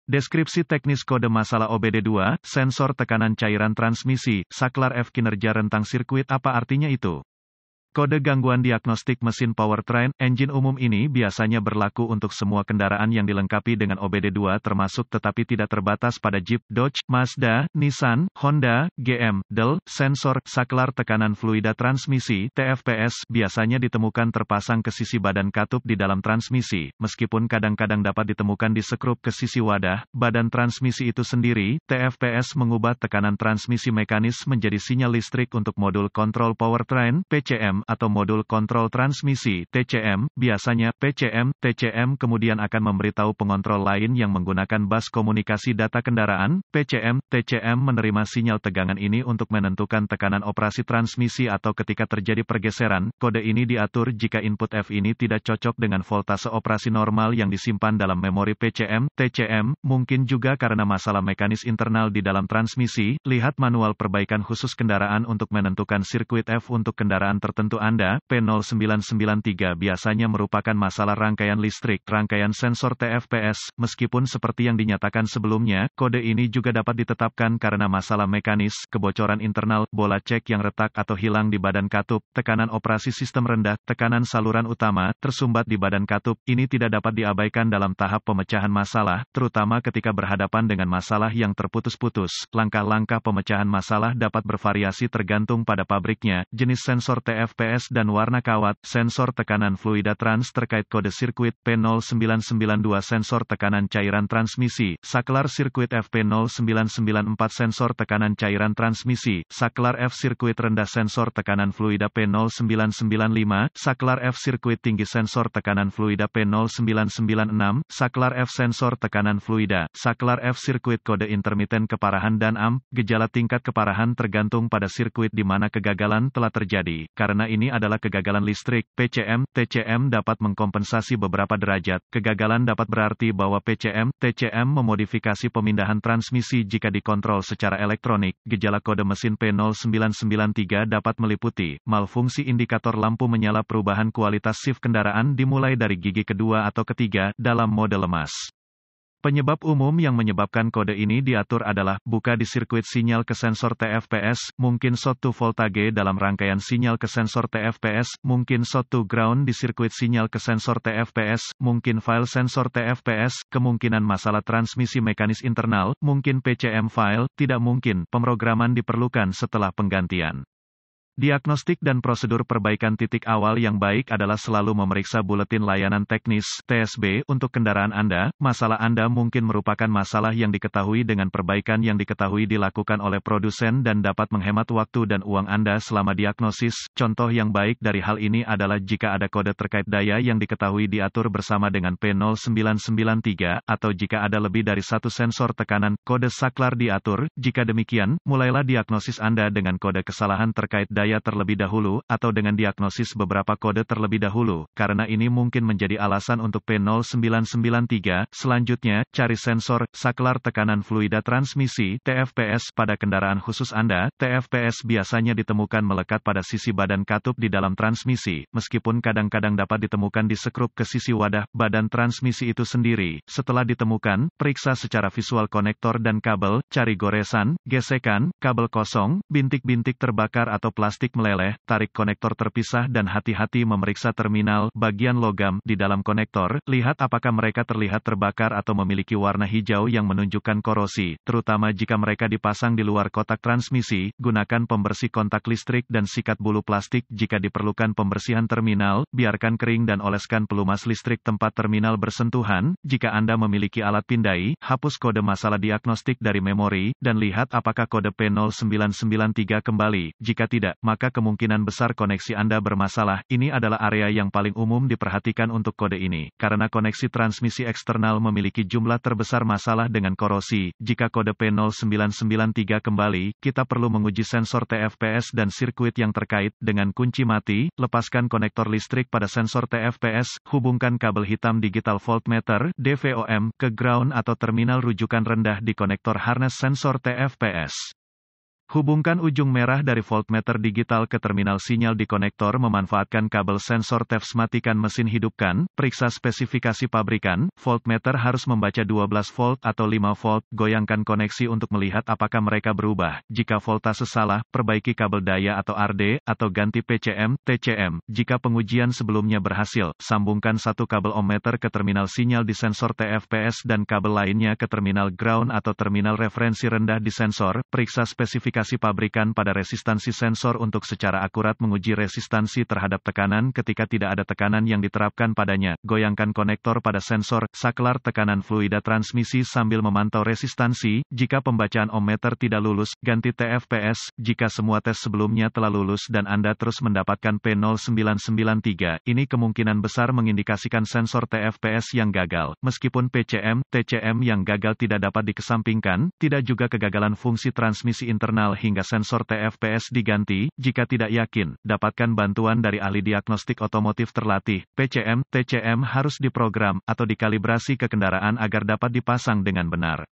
Deskripsi teknis kode masalah OBD2, sensor tekanan cairan transmisi, saklar F kinerja rentang sirkuit. Apa artinya itu? Kode gangguan diagnostik mesin powertrain, engine umum ini biasanya berlaku untuk semua kendaraan yang dilengkapi dengan OBD2 termasuk tetapi tidak terbatas pada Jeep, Dodge, Mazda, Nissan, Honda, GM, Dell. Sensor, saklar tekanan fluida transmisi, TFPS, biasanya ditemukan terpasang ke sisi badan katup di dalam transmisi, meskipun kadang-kadang dapat ditemukan di sekrup ke sisi wadah, badan transmisi itu sendiri. TFPS mengubah tekanan transmisi mekanis menjadi sinyal listrik untuk modul kontrol powertrain, PCM, atau modul kontrol transmisi, TCM. Biasanya, PCM, TCM kemudian akan memberitahu pengontrol lain yang menggunakan bus komunikasi data kendaraan. PCM, TCM menerima sinyal tegangan ini untuk menentukan tekanan operasi transmisi atau ketika terjadi pergeseran. Kode ini diatur jika input F ini tidak cocok dengan voltase operasi normal yang disimpan dalam memori PCM, TCM, mungkin juga karena masalah mekanis internal di dalam transmisi. Lihat manual perbaikan khusus kendaraan untuk menentukan sirkuit F untuk kendaraan tertentu Anda. P0993 biasanya merupakan masalah rangkaian listrik, rangkaian sensor TFPS. Meskipun seperti yang dinyatakan sebelumnya, kode ini juga dapat ditetapkan karena masalah mekanis, kebocoran internal, bola cek yang retak atau hilang di badan katup, tekanan operasi sistem rendah, tekanan saluran utama, tersumbat di badan katup. Ini tidak dapat diabaikan dalam tahap pemecahan masalah, terutama ketika berhadapan dengan masalah yang terputus-putus. Langkah-langkah pemecahan masalah dapat bervariasi tergantung pada pabriknya, jenis sensor TFPS, dan warna kawat. Sensor tekanan fluida trans terkait kode sirkuit P0992 sensor tekanan cairan transmisi, saklar sirkuit FP0994 sensor tekanan cairan transmisi, saklar F sirkuit rendah sensor tekanan fluida P0995, saklar F sirkuit tinggi sensor tekanan fluida P0996, saklar F sensor tekanan fluida, saklar F sirkuit kode intermiten keparahan dan amp. Gejala tingkat keparahan tergantung pada sirkuit di mana kegagalan telah terjadi. Karena ini adalah kegagalan listrik, PCM, TCM dapat mengkompensasi beberapa derajat. Kegagalan dapat berarti bahwa PCM, TCM memodifikasi pemindahan transmisi jika dikontrol secara elektronik. Gejala kode mesin P0993 dapat meliputi malfungsi indikator lampu menyala, perubahan kualitas shift kendaraan dimulai dari gigi kedua atau ketiga dalam mode lemas. Penyebab umum yang menyebabkan kode ini diatur adalah, buka di sirkuit sinyal ke sensor TFPS, mungkin short to voltage dalam rangkaian sinyal ke sensor TFPS, mungkin short to ground di sirkuit sinyal ke sensor TFPS, mungkin file sensor TFPS, kemungkinan masalah transmisi mekanis internal, mungkin PCM file, tidak mungkin, pemrograman diperlukan setelah penggantian. Diagnostik dan prosedur perbaikan. Titik awal yang baik adalah selalu memeriksa buletin layanan teknis (TSB) untuk kendaraan Anda. Masalah Anda mungkin merupakan masalah yang diketahui dengan perbaikan yang diketahui dilakukan oleh produsen dan dapat menghemat waktu dan uang Anda selama diagnosis. Contoh yang baik dari hal ini adalah jika ada kode terkait daya yang diketahui diatur bersama dengan P0993, atau jika ada lebih dari satu sensor tekanan, kode saklar diatur. Jika demikian, mulailah diagnosis Anda dengan kode kesalahan terkait daya terlebih dahulu, atau dengan diagnosis beberapa kode terlebih dahulu, karena ini mungkin menjadi alasan untuk P0993. Selanjutnya, cari sensor, saklar tekanan fluida transmisi, TFPS, pada kendaraan khusus Anda. TFPS biasanya ditemukan melekat pada sisi badan katup di dalam transmisi, meskipun kadang-kadang dapat ditemukan di sekrup ke sisi wadah, badan transmisi itu sendiri. Setelah ditemukan, periksa secara visual konektor dan kabel, cari goresan, gesekan, kabel kosong, bintik-bintik terbakar atau plastik meleleh, tarik konektor terpisah dan hati-hati memeriksa terminal, bagian logam, di dalam konektor. Lihat apakah mereka terlihat terbakar atau memiliki warna hijau yang menunjukkan korosi, terutama jika mereka dipasang di luar kotak transmisi. Gunakan pembersih kontak listrik dan sikat bulu plastik jika diperlukan pembersihan terminal. Biarkan kering dan oleskan pelumas listrik tempat terminal bersentuhan. Jika Anda memiliki alat pindai, hapus kode masalah diagnostik dari memori, dan lihat apakah kode P0993 kembali. Jika tidak, maka kemungkinan besar koneksi Anda bermasalah. Ini adalah area yang paling umum diperhatikan untuk kode ini, karena koneksi transmisi eksternal memiliki jumlah terbesar masalah dengan korosi. Jika kode P0993 kembali, kita perlu menguji sensor TFPS dan sirkuit yang terkait. Dengan kunci mati, lepaskan konektor listrik pada sensor TFPS, hubungkan kabel hitam digital voltmeter, DVOM, ke ground atau terminal rujukan rendah di konektor harness sensor TFPS. Hubungkan ujung merah dari voltmeter digital ke terminal sinyal di konektor memanfaatkan kabel sensor TEVS. Matikan mesin, hidupkan, periksa spesifikasi pabrikan, voltmeter harus membaca 12 volt atau 5 volt, goyangkan koneksi untuk melihat apakah mereka berubah. Jika voltase salah, perbaiki kabel daya atau RD, atau ganti PCM, TCM. Jika pengujian sebelumnya berhasil, sambungkan satu kabel ohmmeter ke terminal sinyal di sensor TFPS dan kabel lainnya ke terminal ground atau terminal referensi rendah di sensor. Periksa spesifikasi pabrikan pada resistansi sensor untuk secara akurat menguji resistansi terhadap tekanan. Ketika tidak ada tekanan yang diterapkan padanya, goyangkan konektor pada sensor, saklar tekanan fluida transmisi sambil memantau resistansi. Jika pembacaan ohmmeter tidak lulus, ganti TFPS. Jika semua tes sebelumnya telah lulus dan Anda terus mendapatkan P0993, ini kemungkinan besar mengindikasikan sensor TFPS yang gagal. Meskipun PCM, TCM yang gagal tidak dapat dikesampingkan, tidak juga kegagalan fungsi transmisi internal hingga sensor TFPS diganti. Jika tidak yakin, dapatkan bantuan dari ahli diagnostik otomotif terlatih. PCM, TCM harus diprogram atau dikalibrasi ke kendaraan agar dapat dipasang dengan benar.